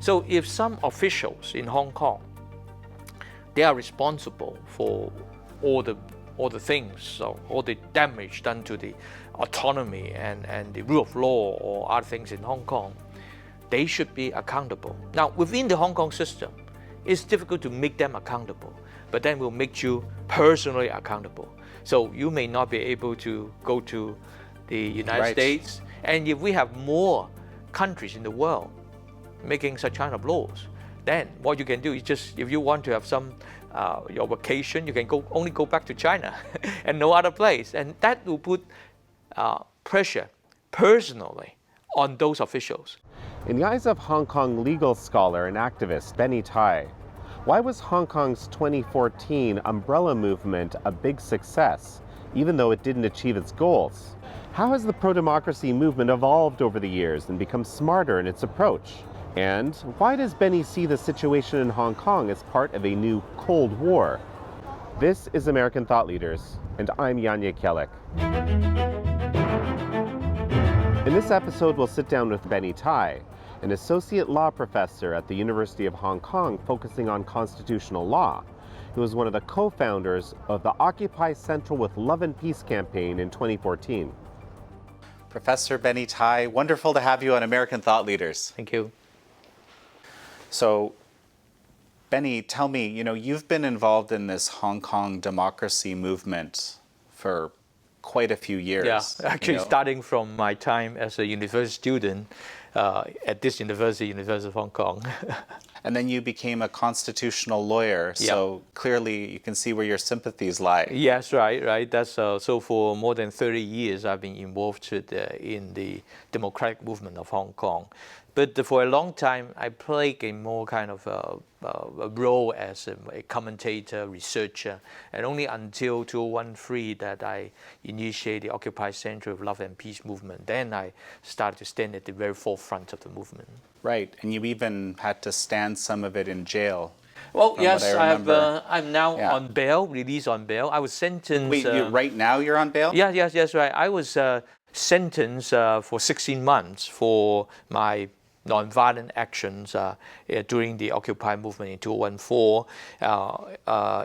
So if some officials in Hong Kong, they are responsible for all the things, so all the damage done to the autonomy and the rule of law or other things in Hong Kong, they should be accountable. Now, within the Hong Kong system, it's difficult to make them accountable, but then we'll make you personally accountable. So you may not be able to go to the United States. And if we have more countries in the world making such kind of laws, then what you can do is just, if you want to have some your vacation, you can only go back to China and no other place. And that will put pressure personally on those officials. In the eyes of Hong Kong legal scholar and activist Benny Tai, why was Hong Kong's 2014 umbrella movement a big success, even though it didn't achieve its goals? How has the pro-democracy movement evolved over the years and become smarter in its approach? And why does Benny see the situation in Hong Kong as part of a new Cold War? This is American Thought Leaders, and I'm Jekielek. In this episode, we'll sit down with Benny Tai, an associate law professor at the University of Hong Kong focusing on constitutional law, who was one of the co-founders of the Occupy Central with Love and Peace campaign in 2014. Professor Benny Tai, wonderful to have you on American Thought Leaders. Thank you. So, Benny, tell me, you've been involved in this Hong Kong democracy movement for quite a few years. Yeah, actually starting from my time as a university student at this University of Hong Kong. And then you became a constitutional lawyer, so clearly you can see where your sympathies lie. Yes, right. That's so for more than 30 years I've been involved in the democratic movement of Hong Kong. But for a long time, I played a more kind of a role as a commentator, researcher, and only until 2013 that I initiated the Occupy Central of Love and Peace movement. Then I started to stand at the very forefront of the movement. Right, and you even had to stand some of it in jail. Well, yes, I'm now on bail, released on bail. I was sentenced... Wait, right now you're on bail? Yes, right. I was sentenced for 16 months for my nonviolent actions during the Occupy movement in 2014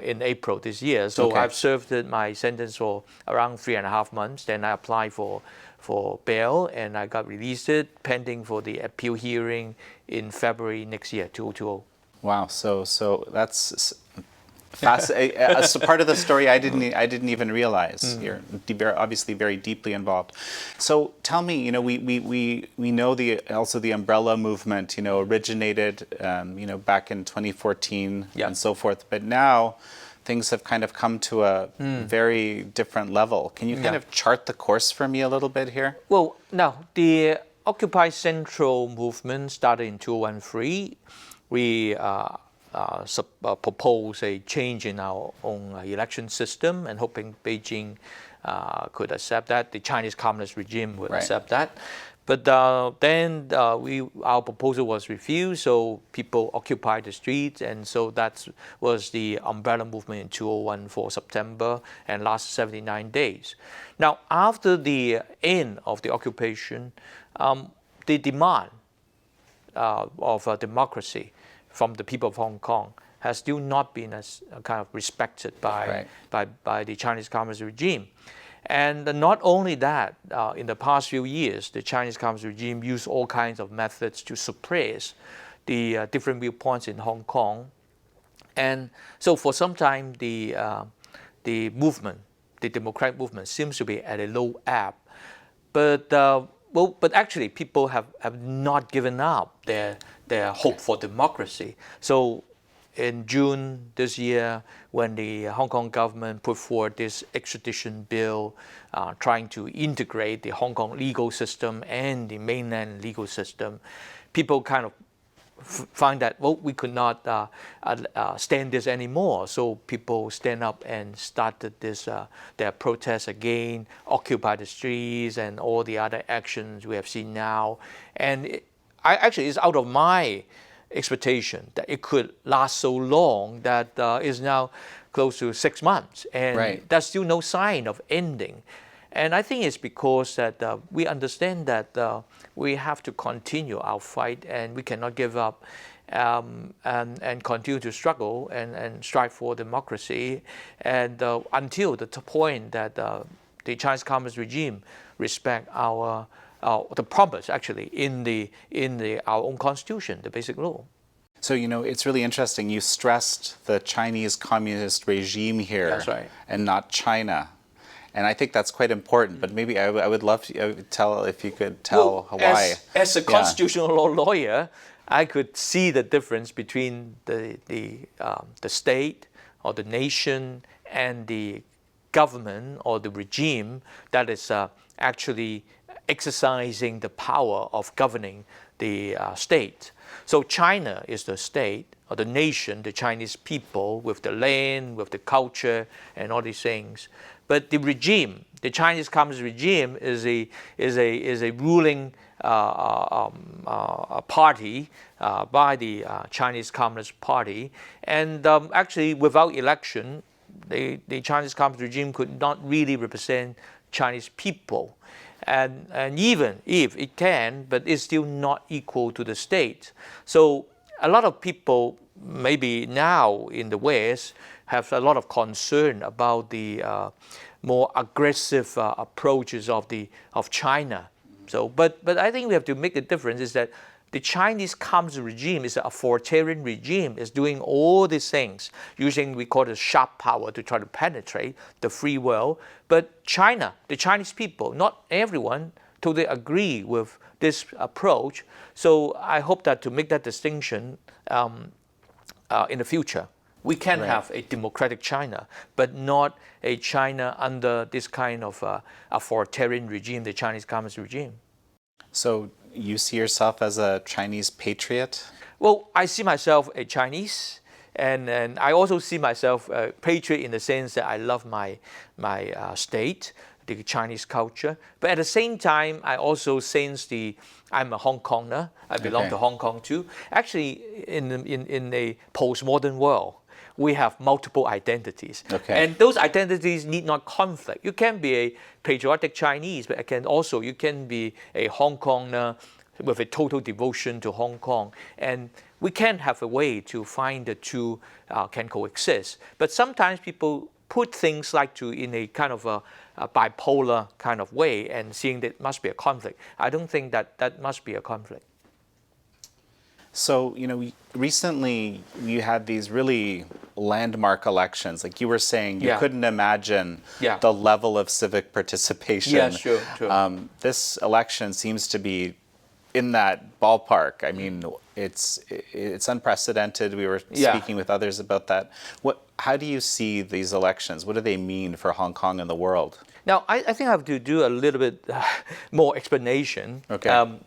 in April this year. So I've served my sentence for around 3.5 months. Then I applied for bail and I got released pending for the appeal hearing in February next year, 2020. Wow, so that's a part of the story I didn't even realize. You're obviously very deeply involved. So tell me, we know also the umbrella movement, originated, back in 2014 and so forth. But now things have kind of come to a very different level. Can you kind of chart the course for me a little bit here? Well, now the Occupy Central movement started in 2013. We propose a change in our own election system and hoping Beijing could accept that. The Chinese Communist regime would accept that. But then our proposal was refused, so people occupied the streets, and so that was the umbrella movement in 2014 September and lasted 79 days. Now, after the end of the occupation, the demand of democracy from the people of Hong Kong has still not been as kind of respected by the Chinese Communist regime. And not only that, in the past few years, the Chinese Communist regime used all kinds of methods to suppress the different viewpoints in Hong Kong. And so for some time, the movement, the democratic movement, seems to be at a low ebb. But actually, people have not given up their hope for democracy. So in June this year, when the Hong Kong government put forward this extradition bill trying to integrate the Hong Kong legal system and the mainland legal system, people kind of find that, we could not stand this anymore. So people stand up and started their protests again, occupy the streets and all the other actions we have seen now. And actually, it's out of my expectation that it could last so long that is now close to 6 months. And there's still no sign of ending. And I think it's because that we understand that we have to continue our fight and we cannot give up and continue to struggle and strive for democracy and until the point that the Chinese Communist regime respect our the promise actually in our own constitution, the basic law. So, it's really interesting. You stressed the Chinese communist regime here. That's right. And not China. And I think that's quite important. But maybe I would love to tell if you could tell why. As a constitutional law lawyer, I could see the difference between the state or the nation and the government or the regime that is actually exercising the power of governing the state. So China is the state or the nation, the Chinese people with the land, with the culture and all these things. But the regime, the Chinese Communist regime, is a ruling party by the Chinese Communist Party, and actually without election, the Chinese Communist regime could not really represent Chinese people. And even if it can, but it's still not equal to the state. So a lot of people, maybe now in the West, have a lot of concern about the more aggressive approaches of China. So, but I think we have to make the difference is that the Chinese Communist regime is an authoritarian regime, is doing all these things, using we call it sharp power to try to penetrate the free world. But China, the Chinese people, not everyone totally agree with this approach. So I hope that to make that distinction in the future, we can have a democratic China, but not a China under this kind of authoritarian regime, the Chinese Communist regime. So you see yourself as a Chinese patriot? Well, I see myself a Chinese, and I also see myself a patriot in the sense that I love my state, the Chinese culture. But at the same time, I also sense I'm a Hong Konger. I belong to Hong Kong too. Actually, in a postmodern world, we have multiple identities. And those identities need not conflict. You can be a patriotic Chinese, but you can be a Hong Konger with a total devotion to Hong Kong. And we can have a way to find the two can coexist. But sometimes people put things in a kind of a bipolar kind of way and seeing that must be a conflict. I don't think that must be a conflict. So, recently you had these really landmark elections. Like you were saying, you couldn't imagine the level of civic participation. Yeah, sure. This election seems to be in that ballpark. I mean, it's unprecedented. We were speaking with others about that. How do you see these elections? What do they mean for Hong Kong and the world? Now, I think I have to do a little bit more explanation.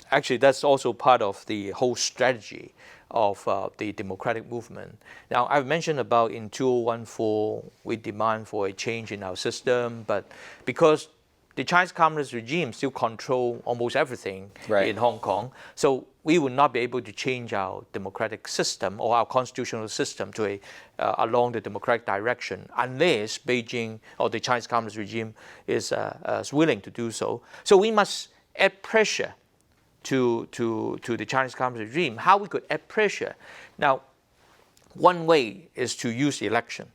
Actually, that's also part of the whole strategy of the democratic movement. Now, I've mentioned about in 2014, we demand for a change in our system, but because the Chinese Communist regime still control almost everything in Hong Kong, so we will not be able to change our democratic system or our constitutional system to along the democratic direction unless Beijing or the Chinese Communist regime is willing to do so. So we must add pressure to the Chinese Communist regime. How we could add pressure? Now, one way is to use election.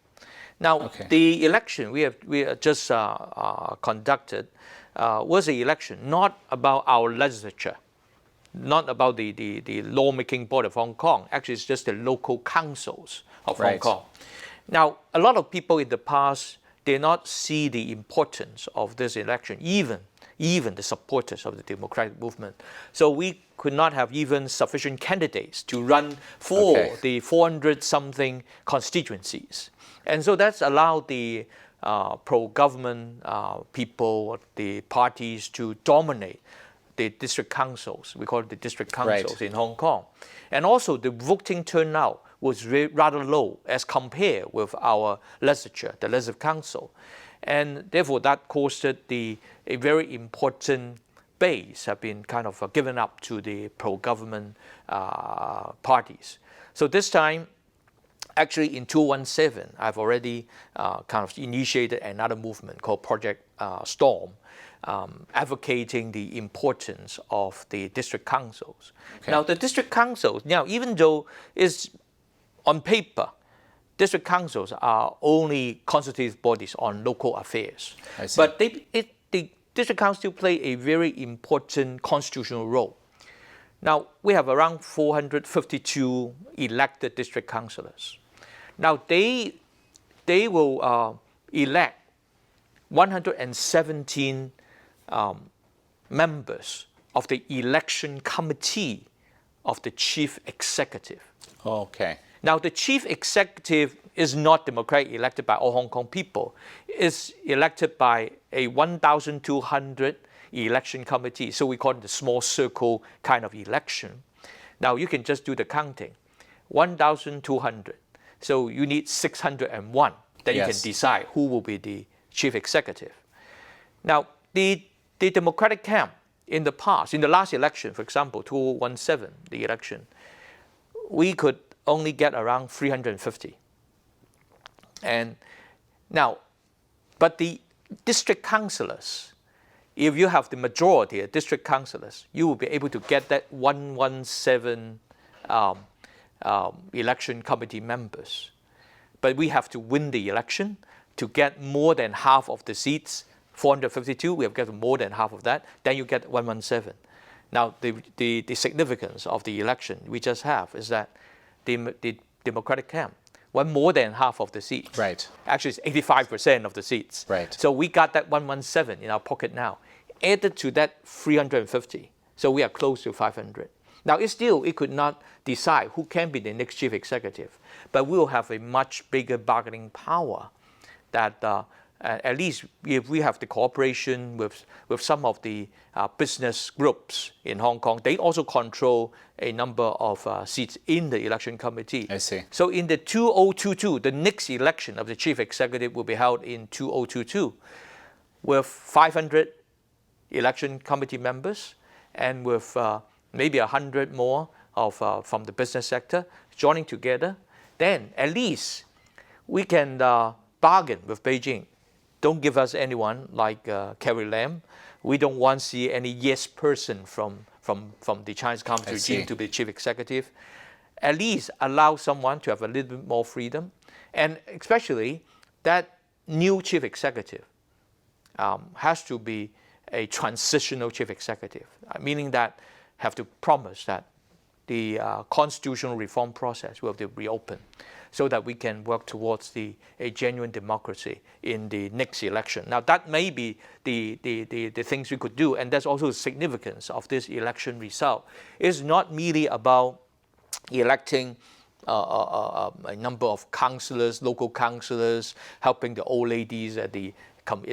Now, the election we just conducted was an election not about our legislature, not about the lawmaking board of Hong Kong. Actually, it's just the local councils of Hong Kong. Now, a lot of people in the past did not see the importance of this election, even the supporters of the democratic movement. So we could not have even sufficient candidates to run for the 400-something constituencies. And so that's allowed the pro-government people, the parties to dominate the district councils. We call it the district councils in Hong Kong. And also the voting turnout was rather low as compared with our legislature, the legislative council. And therefore that caused a very important base have been kind of given up to the pro-government parties. So this time, actually in 2017, I've already kind of initiated another movement called Project storm, advocating the importance of the district councils. Okay. Now, the district councils, even though it's on paper, district councils are only consultative bodies on local affairs. But the district councils still play a very important constitutional role. Now, we have around 452 elected district councillors. Now, they will elect 117 members of the election committee of the chief executive. Okay. Now, the chief executive is not democratically elected by all Hong Kong people. It's elected by a 1,200 election committee. So we call it the small circle kind of election. Now, you can just do the counting. 1,200. So you need 601. Then you can decide who will be the chief executive. Now, the Democratic camp in the past, in the last election, for example, 2017, the election, we could only get around 350. And now, but the district councillors, if you have the majority of district councillors, you will be able to get that 117 election committee members. But we have to win the election to get more than half of the seats. 452, we have got more than half of that. Then you get 117. Now, the significance of the election we just have is that the Democratic camp won more than half of the seats. Right. Actually, it's 85% of the seats. Right. So we got that 117 in our pocket now. Added to that 350. So we are close to 500. Now, it could not decide who can be the next chief executive, but we will have a much bigger bargaining power that at least if we have the cooperation with some of the business groups in Hong Kong, they also control a number of seats in the election committee. I see. So in the 2022, the next election of the chief executive will be held in 2022 with 500 election committee members and with maybe 100 more from the business sector joining together. Then at least we can bargain with Beijing. Don't give us anyone like Carrie Lam. We don't want to see any yes person from the Chinese Communist regime to be chief executive. At least allow someone to have a little bit more freedom. And especially that new chief executive has to be a transitional chief executive, meaning that have to promise that the constitutional reform process will have to reopen so that we can work towards a genuine democracy in the next election. Now, that may be the things we could do, and that's also the significance of this election result. It's not merely about electing a number of councillors, local councillors, helping the old ladies in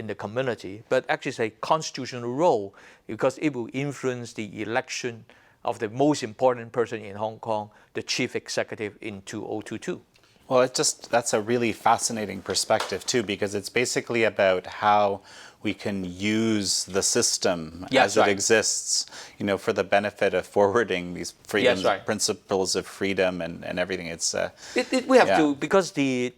the community, but actually it's a constitutional role because it will influence the election of the most important person in Hong Kong, the chief executive in 2022. Well, that's a really fascinating perspective too, because it's basically about how we can use the system as it exists, for the benefit of forwarding these freedoms, principles of freedom and everything. It's we have to, because the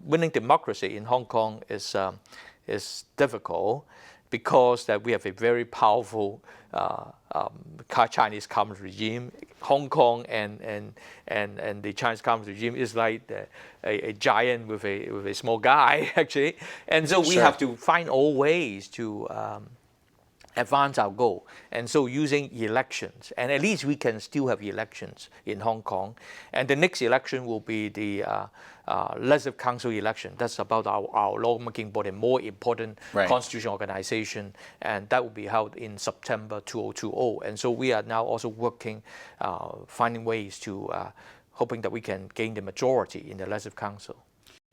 winning democracy in Hong Kong is difficult, because that we have a very powerful Chinese Communist regime. Hong Kong and the Chinese Communist regime is like a giant with a small guy, actually. And so we have to find all ways to advance our goal. And so using elections, and at least we can still have elections in Hong Kong. And the next election will be the Legislative Council election. That's about our lawmaking body, more important constitutional organization, and that will be held in September 2020. And so we are now also working, finding ways to, hoping that we can gain the majority in the Legislative Council.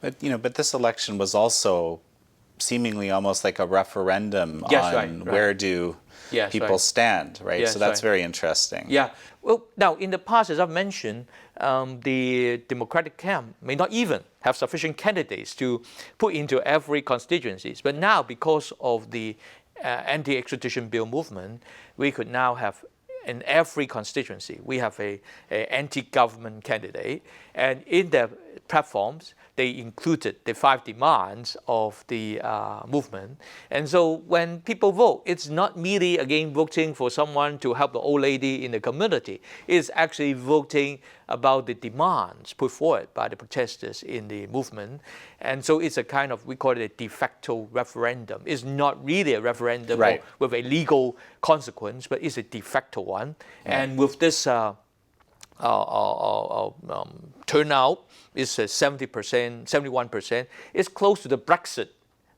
But this election was also seemingly almost like a referendum on where do people stand, right? Yes, so that's very interesting. Yeah. Well, now in the past, as I've mentioned, the Democratic camp may not even have sufficient candidates to put into every constituencies. But now, because of the anti-extradition bill movement, we could now have in every constituency, we have a anti-government candidate, and in their platforms, they included the 5 demands of the movement. And so when people vote, it's not merely, again, voting for someone to help the old lady in the community. It's actually voting about the demands put forward by the protesters in the movement. And so it's a kind of, we call it a de facto referendum. It's not really a referendum with a legal consequence, but it's a de facto one. And with this turnout, is 70%, 71%. It's close to the Brexit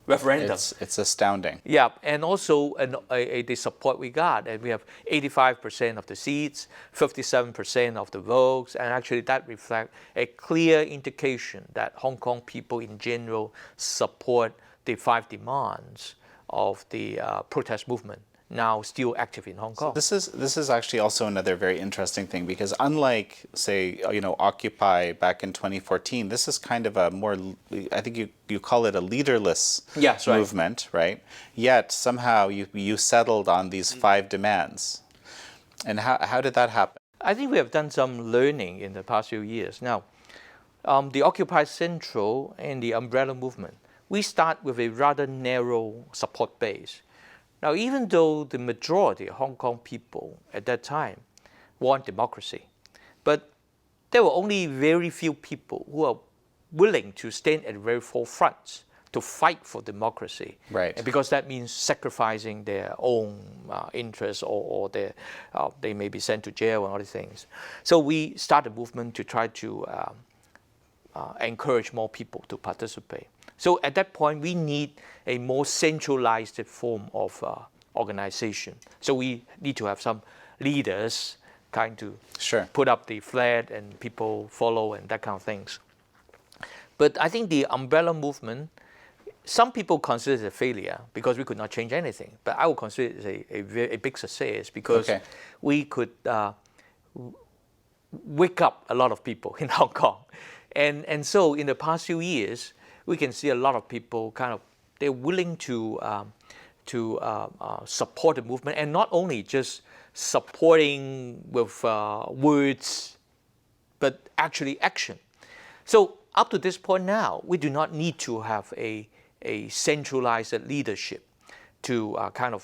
referendum. It's astounding. Yeah, and also the support we got, and we have 85% of the seats, 57% of the votes, and actually that reflects a clear indication that Hong Kong people in general support the 5 demands of the protest movement, now still active in Hong Kong. So this is actually also another very interesting thing, because unlike, say, Occupy back in 2014, this is kind of a more, I think you call it a leaderless movement, right? Yet somehow you settled on these 5 demands. And how did that happen? I think we have done some learning in the past few years. Now, the Occupy Central and the Umbrella Movement, we start with a rather narrow support base. Now, even though the majority of Hong Kong people at that time want democracy, but there were only very few people who are willing to stand at the very forefront to fight for democracy. Right. And because that means sacrificing their own interests, or they may be sent to jail and other things. So we started a movement to try to encourage more people to participate. So at that point, we need a more centralized form of organization. So we need to have some leaders kind to put up the flag and people follow and that kind of things. But I think the umbrella movement, some people consider it a failure because we could not change anything. But I would consider it a big success because we could wake up a lot of people in Hong Kong. And so in the past few years, we can see a lot of people they're willing to support the movement, and not only just supporting with words, but actually action. So up to this point now, we do not need to have a centralized leadership to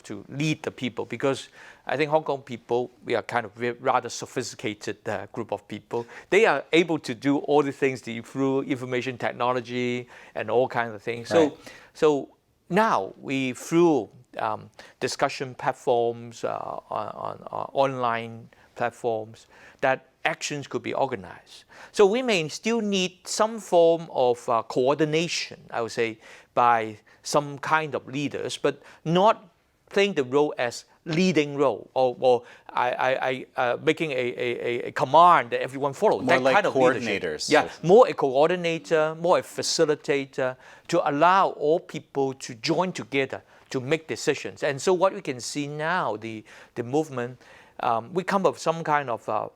to lead the people, because I think Hong Kong people, we are kind of rather sophisticated group of people. They are able to do all the things through information technology and all kinds of things. So now through discussion platforms, on online platforms, that actions could be organized. So we may still need some form of coordination, I would say, by some kind of leaders, but not playing the role as leading role, or making a command that everyone follows. More that like kind of coordinators. Yeah, more a coordinator, more a facilitator, to allow all people to join together to make decisions. And so what we can see now, the movement, we come up with some kind of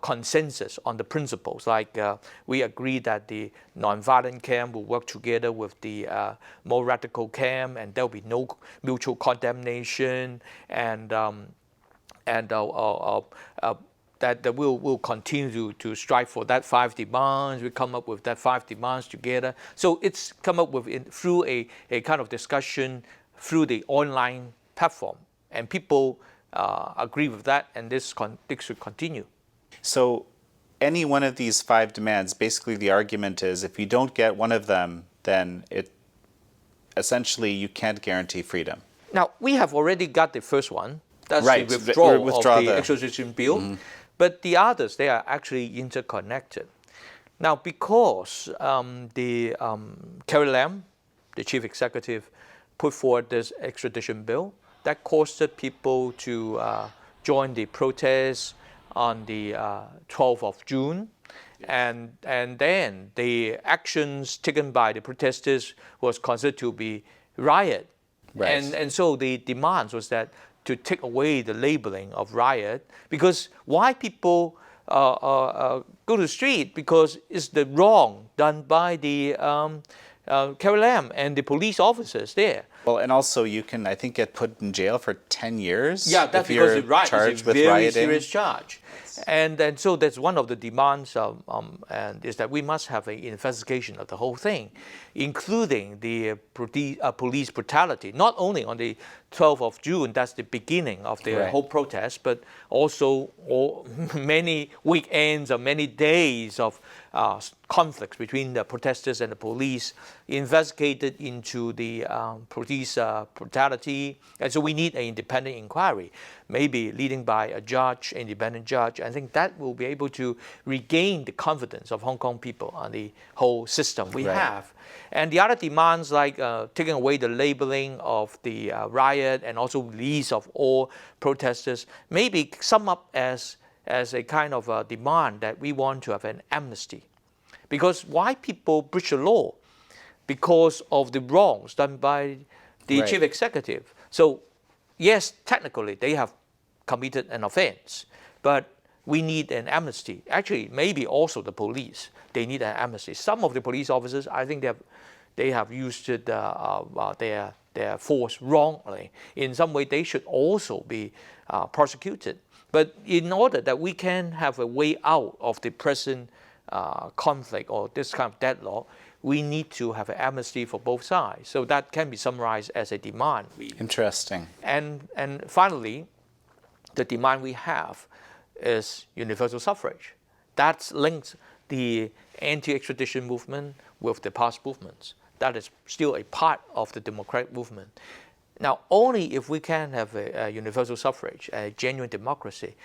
consensus on the principles. Like we agree that the nonviolent camp will work together with the more radical camp, and there will be no mutual condemnation, and that we'll continue to strive for that 5 demands. We come up with that 5 demands together. So it's come up with through a kind of discussion through the online platform, and people agree with that, and this should continue. So any one of these 5 demands, basically the argument is if you don't get one of them, then essentially you can't guarantee freedom. Now, we have already got the first one. That's the withdrawal of the extradition bill. Mm-hmm. But the others, they are actually interconnected. Now, because Carrie Lam, the chief executive, put forward this extradition bill, that caused people to join the protests on the 12th of June. And then the actions taken by the protesters was considered to be riot. Right. And so the demands was that to take away the labeling of riot, because why people go to the street? Because it's the wrong done by the Carrie Lam and the police officers there. Well, and also you can, I think, get put in jail for 10 years. Yeah, that's if because you're the riot charged is a with very rioting. serious charge. And so that's one of the demands, and is that we must have an investigation of the whole thing, including the police brutality, not only on the 12th of June, that's the beginning of the whole protest, but also many weekends or many days of conflicts between the protesters and the police, investigated into the police brutality. And so we need an independent inquiry, maybe leading by a judge, independent judge. I think that will be able to regain the confidence of Hong Kong people on the whole system we have. And the other demands, like taking away the labeling of the riot and also release of all protesters, maybe sum up as a kind of a demand that we want to have an amnesty. Because why people breach the law? Because of the wrongs done by the chief executive. So yes, technically they have committed an offense, but we need an amnesty. Actually, maybe also the police, they need an amnesty. Some of the police officers, I think they have used their force wrongly. In some way, they should also be prosecuted. But in order that we can have a way out of the present conflict or this kind of deadlock, we need to have an amnesty for both sides. So that can be summarized as a demand. Interesting. And finally, the demand we have is universal suffrage. That links the anti-extradition movement with the past movements. That is still a part of the democratic movement. Now, only if we can have a universal suffrage, a genuine democracy,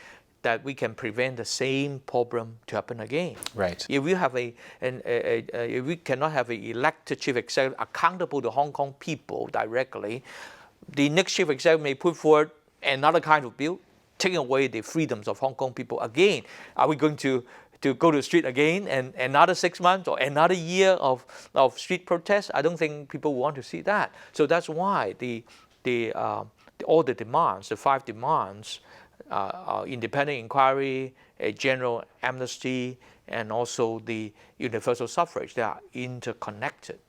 that we can prevent the same problem to happen again. Right. If we have if we cannot have an elected chief executive accountable to Hong Kong people directly, the next chief executive may put forward another kind of bill, taking away the freedoms of Hong Kong people again. Are we going to go to the street again and another 6 months or another year of street protests? I don't think people want to see that. So that's why all the demands, the 5 demands, independent inquiry, a general amnesty, and also the universal suffrage, they are interconnected.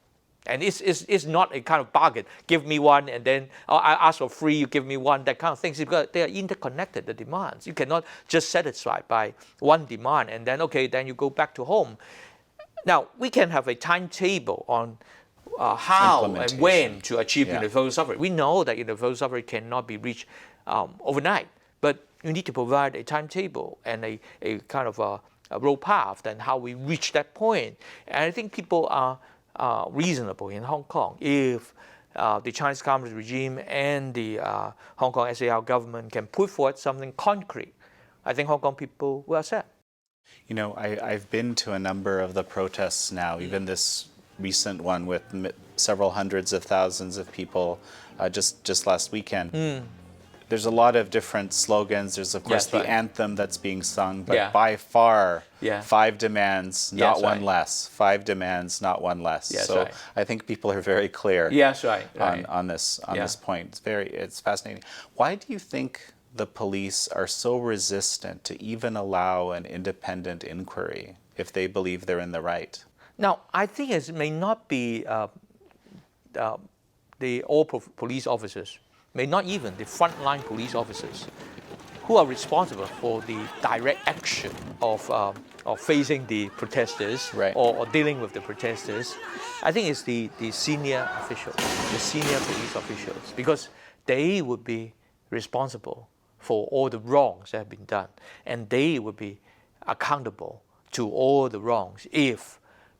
And it's not a kind of bargain. Give me one, and then I ask for free, you give me one, that kind of thing. Because they are interconnected, the demands. You cannot just satisfy by one demand, and then, okay, then you go back to home. Now, we can have a timetable on how and when to achieve universal suffrage. We know that universal suffrage cannot be reached overnight, but you need to provide a timetable and a kind of a road path and how we reach that point. And I think people are reasonable in Hong Kong. If the Chinese Communist regime and the Hong Kong SAR government can put forward something concrete, I think Hong Kong people will accept. You know, I've been to a number of the protests now, even this recent one with several hundreds of thousands of people just last weekend. There's a lot of different slogans. There's, of course, the anthem that's being sung, but by far, 5 demands, not one less. 5 demands, not one less. So I think people are very clear on this point. It's fascinating. Why do you think the police are so resistant to even allow an independent inquiry if they believe they're in the right? Now, I think it may not be all police officers, may not even the frontline police officers who are responsible for the direct action of facing the protesters or dealing with the protesters. I think it's the senior officials, the senior police officials, because they would be responsible for all the wrongs that have been done, and they would be accountable to all the wrongs if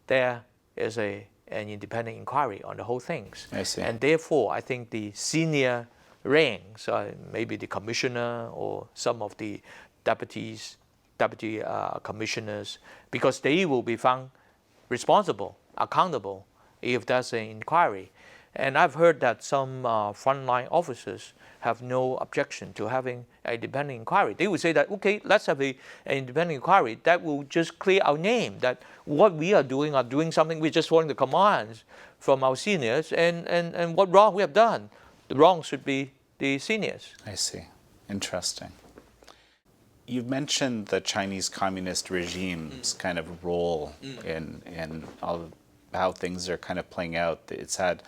there is an independent inquiry on the whole things. I see. And therefore, I think the senior ranks, maybe the commissioner or some of the deputy commissioners, because they will be found responsible, accountable if there's an inquiry. And I've heard that some frontline officers have no objection to having an independent inquiry. They would say that, okay, let's have an independent inquiry. That will just clear our name, that what we are doing something, we're just following the commands from our seniors, and what wrong we have done. The wrong should be the seniors. I see. Interesting. You've mentioned the Chinese Communist regime's kind of role in all how things are kind of playing out. It's had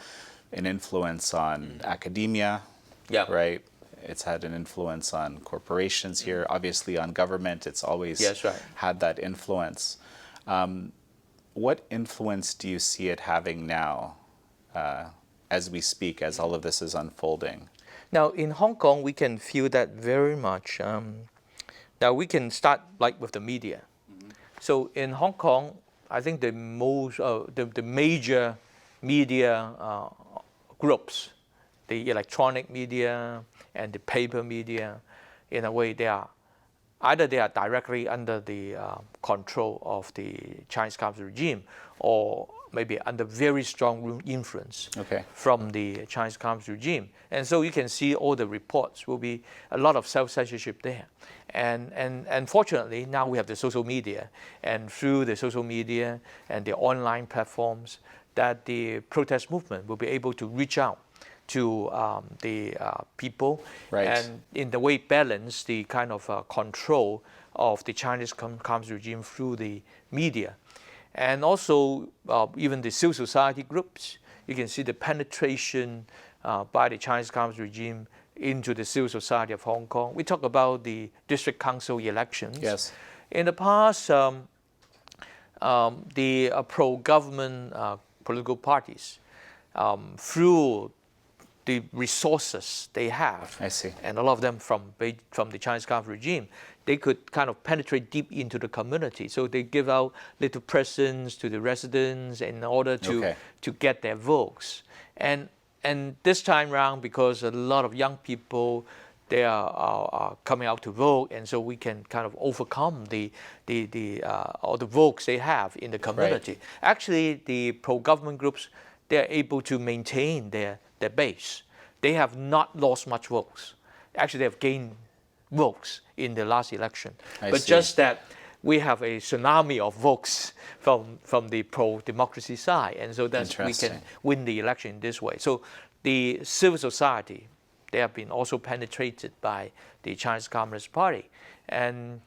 an influence on academia, Yeah. right? It's had an influence on corporations here, obviously on government. It's always Yes, right. had that influence. What influence do you see it having now as we speak, as all of this is unfolding? Now, in Hong Kong, we can feel that very much. Now, we can start like with the media. So in Hong Kong, I think the major media groups, the electronic media and the paper media, in a way, they are directly under the control of the Chinese Communist regime, or maybe under very strong influence from the Chinese Communist regime. And so you can see all the reports will be a lot of self-censorship there. And fortunately, now we have the social media, and through the social media and the online platforms, that the protest movement will be able to reach out to the people, and in the way balance the kind of control of the Chinese Communist regime through the media. And also even the civil society groups, you can see the penetration by the Chinese Communist regime into the civil society of Hong Kong. We talk about the district council elections. Yes. In the past, the pro-government political parties, through the resources they have, I see. and a lot of them from the Chinese Communist regime, they could kind of penetrate deep into the community. So they give out little presents to the residents in order to get their votes. And this time around, because a lot of young people, they are coming out to vote, and so we can kind of overcome all the votes they have in the community. Actually, the pro-government groups, they are able to maintain their base. They have not lost much votes. Actually, they have gained votes in the last election. But just that we have a tsunami of votes from the pro-democracy side, and so that's we can win the election this way. So the civil society, they have been also penetrated by the Chinese Communist Party, and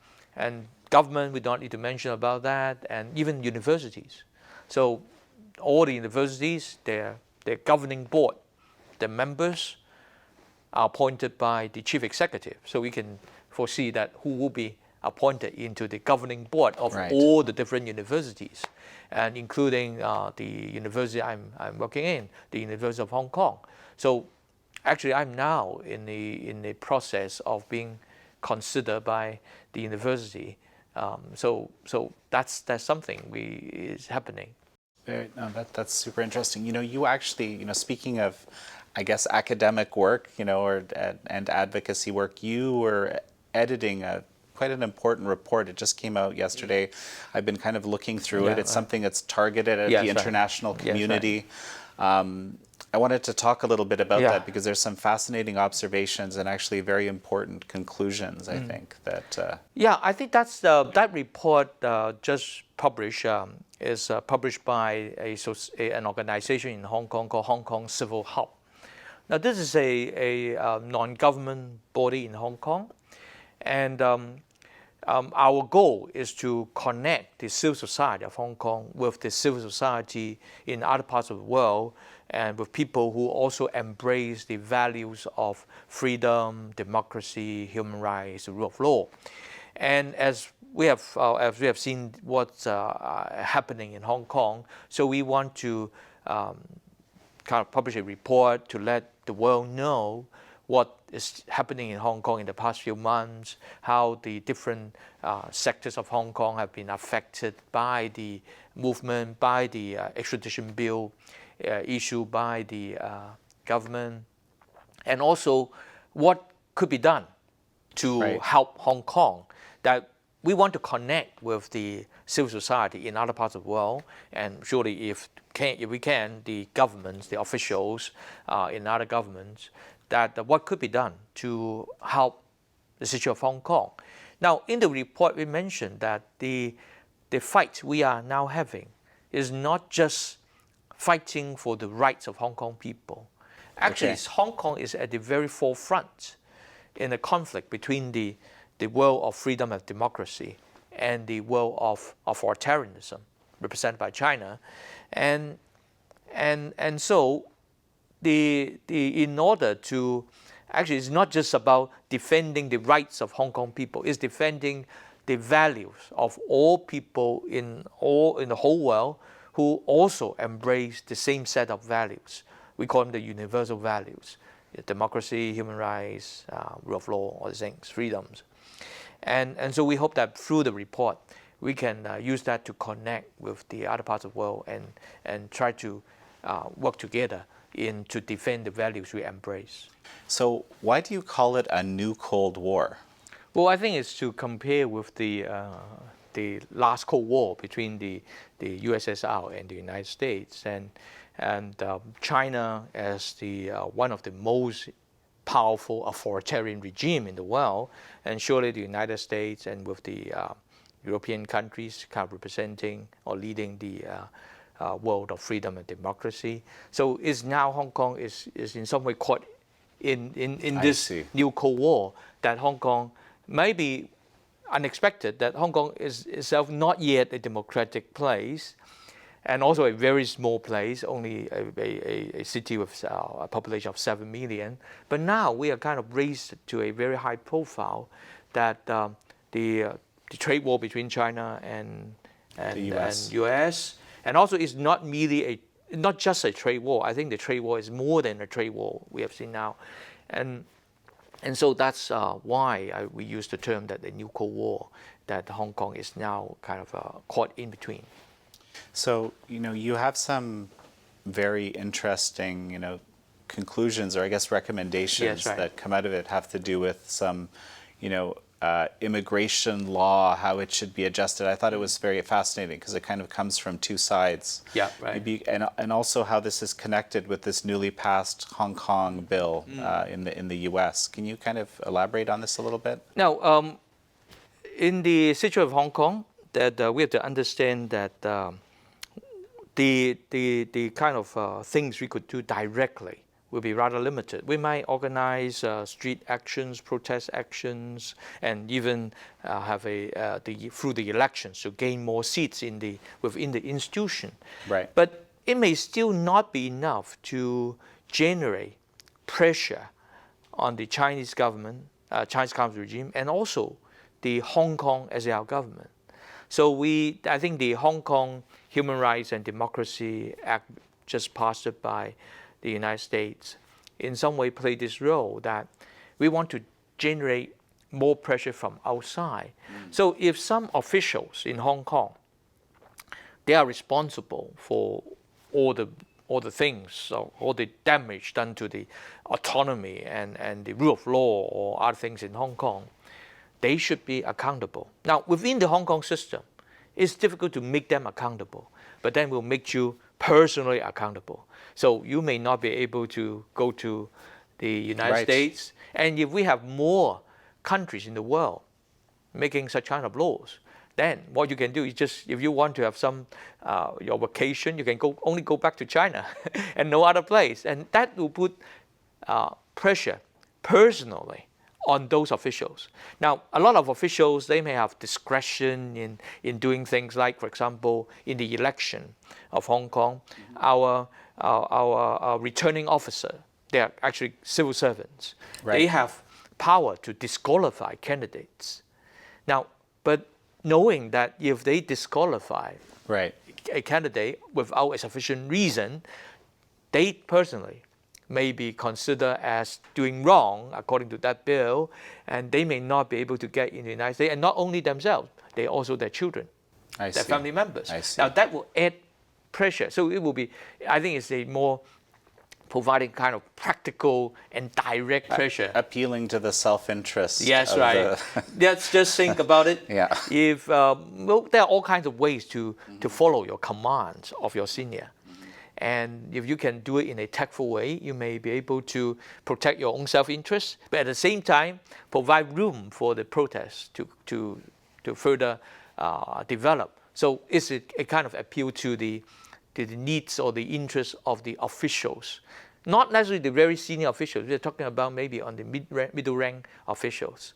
government, we don't need to mention about that, and even universities. So all the universities, their governing board, the members are appointed by the chief executive. So we can foresee that who will be appointed into the governing board of all the different universities, and including the university I'm working in, the University of Hong Kong. So actually, I'm now in the process of being considered by the university. So that's something is happening. That's super interesting. You actually, speaking of, I guess, academic work, and advocacy work, you were editing quite an important report. It just came out yesterday. I've been kind of looking through it. It's something that's targeted at the international community. I wanted to talk a little bit about that, because there's some fascinating observations and actually very important conclusions, I think. I think that's that report just published is published by an organization in Hong Kong called Hong Kong Civil Hub. Now, this is a non-government body in Hong Kong, and our goal is to connect the civil society of Hong Kong with the civil society in other parts of the world, and with people who also embrace the values of freedom, democracy, human rights, the rule of law. And as we have seen what's happening in Hong Kong, so we want to kind of publish a report to let the world know what is happening in Hong Kong in the past few months, how the different sectors of Hong Kong have been affected by the movement, by the extradition bill issued by the government, and also what could be done to help Hong Kong. That we want to connect with the civil society in other parts of the world, and surely if we can, the governments, the officials in other governments, that what could be done to help the situation of Hong Kong. Now, in the report, we mentioned that the fight we are now having is not just fighting for the rights of Hong Kong people. Actually, Hong Kong is at the very forefront in the conflict between the world of freedom and democracy and the world of authoritarianism represented by China. And so in order to, actually, it's not just about defending the rights of Hong Kong people. It's defending the values of all people in the whole world who also embrace the same set of values. We call them the universal values: democracy, human rights, rule of law, all these things, freedoms. And so we hope that through the report, we can use that to connect with the other parts of the world and try to work together to defend the values we embrace. So why do you call it a new Cold War? Well, I think it's to compare with the last Cold War between the USSR and the United States, and China as the one of the most powerful authoritarian regime in the world, and surely the United States and with the European countries kind of representing or leading the world of freedom and democracy. So is now Hong Kong is in some way caught in this new Cold War, that Hong Kong may be unexpected, that Hong Kong is itself not yet a democratic place, and also a very small place, only a city with a population of 7 million. But now we are kind of raised to a very high profile, that the trade war between China and US, and also it's not merely not just a trade war. I think the trade war is more than a trade war we have seen now, and so that's why we use the term that the new Cold War, that Hong Kong is now kind of caught in between. So, you have some very interesting, conclusions, or I guess recommendations that come out of it, have to do with some, immigration law, how it should be adjusted. I thought it was very fascinating because it kind of comes from two sides. Yeah, right. Maybe, and also how this is connected with this newly passed Hong Kong bill in the U.S. Can you kind of elaborate on this a little bit? Now, in the situation of Hong Kong, that we have to understand that the kind of things we could do directly will be rather limited. We might organize street actions, protest actions, and even have through the elections to gain more seats within the institution. Right. But it may still not be enough to generate pressure on the Chinese government, Chinese Communist regime, and also the Hong Kong SAR government. So I think the Hong Kong Human Rights and Democracy Act, just passed by the United States, in some way play this role, that we want to generate more pressure from outside. So if some officials in Hong Kong, they are responsible for all the things, all the damage done to the autonomy and the rule of law or other things in Hong Kong, they should be accountable. Now, within the Hong Kong system, it's difficult to make them accountable, but then we'll make you personally accountable. So you may not be able to go to the United States. And if we have more countries in the world making such kind of laws, then what you can do is just, if you want to have some your vacation, you can only go back to China and no other place. And that will put pressure personally on those officials. Now, a lot of officials, they may have discretion in doing things like, for example, in the election of Hong Kong, our returning officer, they are actually civil servants. Right. They have power to disqualify candidates. Now, but knowing that if they disqualify a candidate without a sufficient reason, they personally may be considered as doing wrong according to that bill, and they may not be able to get in the United States, and not only themselves, they also their children, their family members. Now that will add pressure. So it will be, I think it's a more providing kind of practical and direct pressure. Appealing to the self-interest. Yes, right. Let's just think about it. Yeah. If there are all kinds of ways to follow your commands of your senior. And if you can do it in a tactful way, you may be able to protect your own self-interest, but at the same time, provide room for the protests to further develop. So it's a kind of appeal to the needs or the interests of the officials. Not necessarily the very senior officials. We're talking about maybe on the middle rank officials,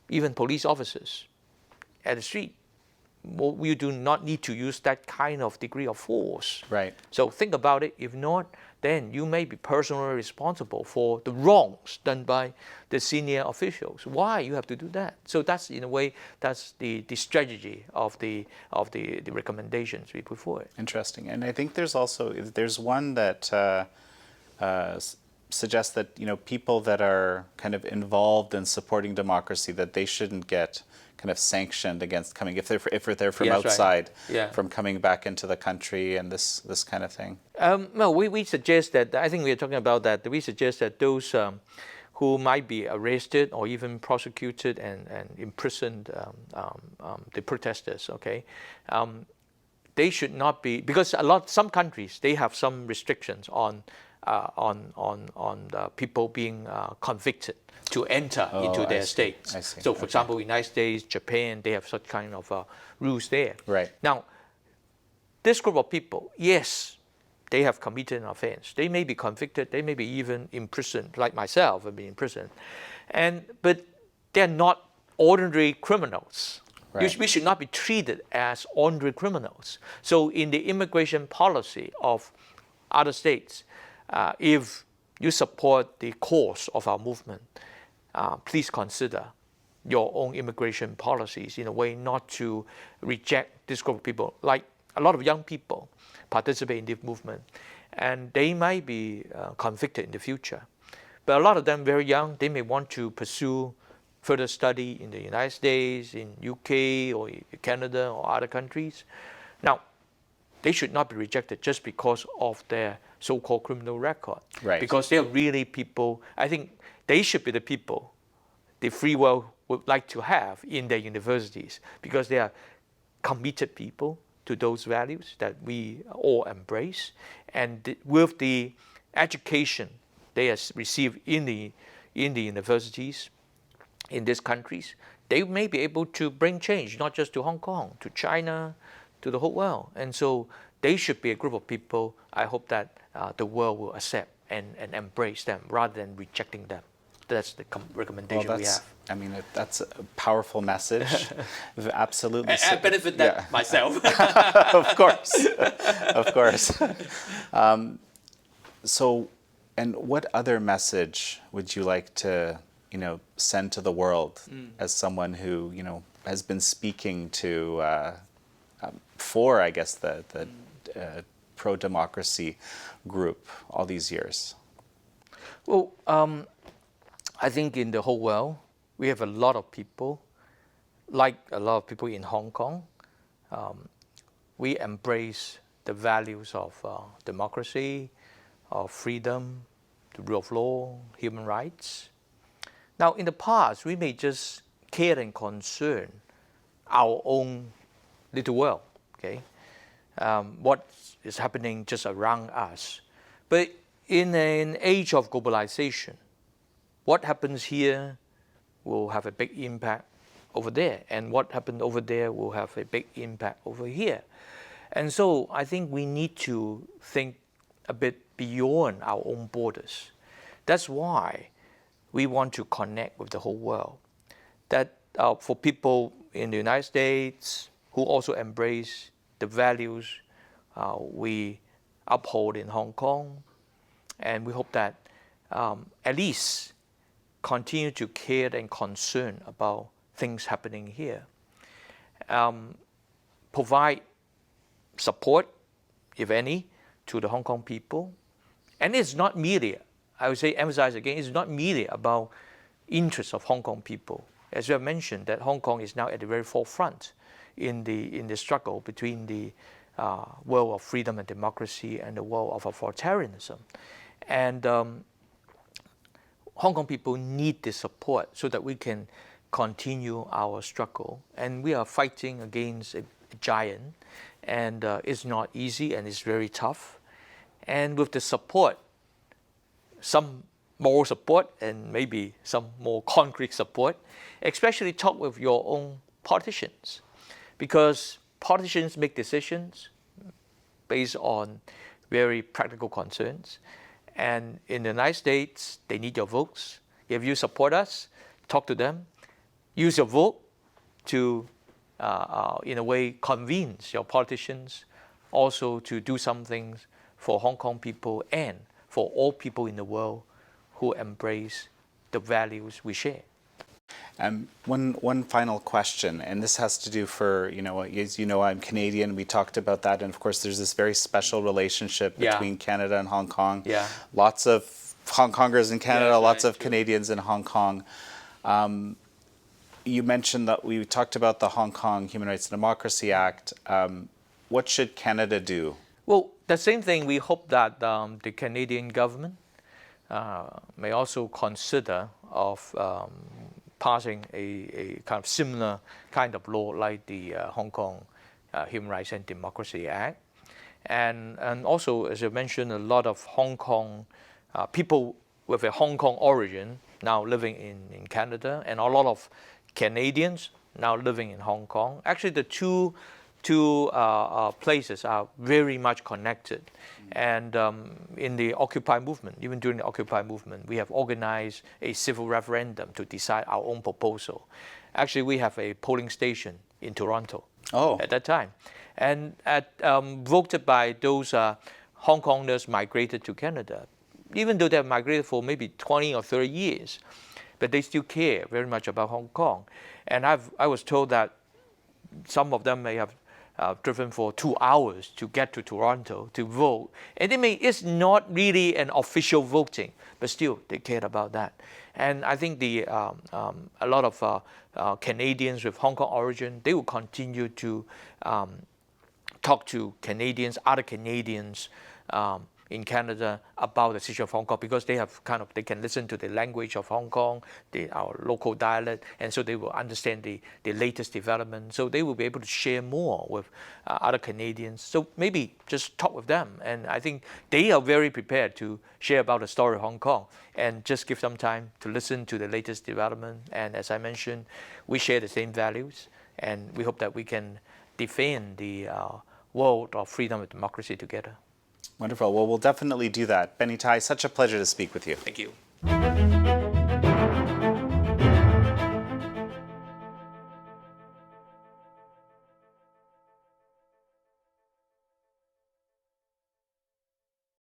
even police officers at the street. we do not need to use that kind of degree of force. Right. So think about it. If not, then you may be personally responsible for the wrongs done by the senior officials. Why you have to do that? So that's, in a way, that's the strategy of the recommendations we put forward. Interesting. And I think there's one that suggests that, you know, people that are kind of involved in supporting democracy, that they shouldn't get kind of sanctioned against coming, if they're from Yes, outside, right. from coming back into the country and this kind of thing. No, we suggest that, I think we are talking about that, we suggest that those who might be arrested or even prosecuted and imprisoned, the protesters, okay, they should not be, because some countries, they have some restrictions on people being convicted to enter into their states. I see. So, for example, United States, Japan, they have such kind of rules there. Right. Now, this group of people, yes, they have committed an offense. They may be convicted. They may be even imprisoned, like myself, I've been in prison. But they're not ordinary criminals. Right. We should not be treated as ordinary criminals. So in the immigration policy of other states, if you support the cause of our movement, please consider your own immigration policies in a way not to reject this group of people. Like a lot of young people participate in this movement, and they might be convicted in the future. But a lot of them very young, they may want to pursue further study in the United States, in UK or Canada or other countries. Now, they should not be rejected just because of their so-called criminal record. Right. Because they're really people, I think they should be the people the free world would like to have in their universities, because they are committed people to those values that we all embrace. And with the education they have received in the universities in these countries, they may be able to bring change, not just to Hong Kong, to China, to the whole world. And so they should be a group of people, I hope that the world will accept and embrace them rather than rejecting them. That's the recommendation we have. I mean, that's a powerful message. Absolutely. I benefit that myself. Of course. Of course. So, and what other message would you like to, you know, send to the world as someone who, you know, has been speaking to, for, I guess, the pro-democracy group all these years? Well, I think in the whole world, we have a lot of people, like a lot of people in Hong Kong. We embrace the values of democracy, of freedom, the rule of law, human rights. Now, in the past, we may just care and concern our own little world, okay? What is happening just around us. But in an age of globalization, what happens here will have a big impact over there, and what happened over there will have a big impact over here. And so I think we need to think a bit beyond our own borders. That's why we want to connect with the whole world. That for people in the United States who also embrace the values we uphold in Hong Kong, and we hope that at least continue to care and concern about things happening here. Provide support, if any, to the Hong Kong people. And it's not merely, I would say, emphasize again, it's not merely about interests of Hong Kong people. As you have mentioned, that Hong Kong is now at the very forefront in the struggle between the world of freedom and democracy and the world of authoritarianism. And Hong Kong people need the support so that we can continue our struggle. And we are fighting against a giant, and it's not easy and it's very tough. And with the support, some moral support and maybe some more concrete support, especially talk with your own politicians, because politicians make decisions based on very practical concerns. And in the United States, they need your votes. If you support us, talk to them. Use your vote to in a way, convince your politicians also to do some things for Hong Kong people and for all people in the world who embrace the values we share. One final question, and this has to do for, as you know, I'm Canadian. We talked about that, and of course, there's this very special relationship between Canada and Hong Kong. Yeah. Lots of Hong Kongers in Canada, lots of true. Canadians in Hong Kong. You mentioned that we talked about the Hong Kong Human Rights and Democracy Act. What should Canada do? Well, the same thing. We hope that the Canadian government may also consider of passing a kind of similar kind of law like the Hong Kong Human Rights and Democracy Act. And also, as I mentioned, a lot of Hong Kong people with a Hong Kong origin now living in Canada, and a lot of Canadians now living in Hong Kong. Actually, the two places are very much connected. And in the Occupy movement, even during the Occupy movement, we have organized a civil referendum to decide our own proposal. Actually, we have a polling station in Toronto at that time. And voted by those Hong Kongers migrated to Canada, even though they have migrated for maybe 20 or 30 years, but they still care very much about Hong Kong. And I was told that some of them may have driven for 2 hours to get to Toronto to vote. And it's not really an official voting, but still they cared about that. And I think a lot of Canadians with Hong Kong origin, they will continue to talk to Canadians, other Canadians in Canada about the situation of Hong Kong, because they can listen to the language of Hong Kong, our local dialect, and so they will understand the latest development. So they will be able to share more with other Canadians. So maybe just talk with them, and I think they are very prepared to share about the story of Hong Kong, and just give them time to listen to the latest development. And as I mentioned, we share the same values, and we hope that we can defend the world of freedom and democracy together. Wonderful. Well, we'll definitely do that. Benny Tai, such a pleasure to speak with you. Thank you.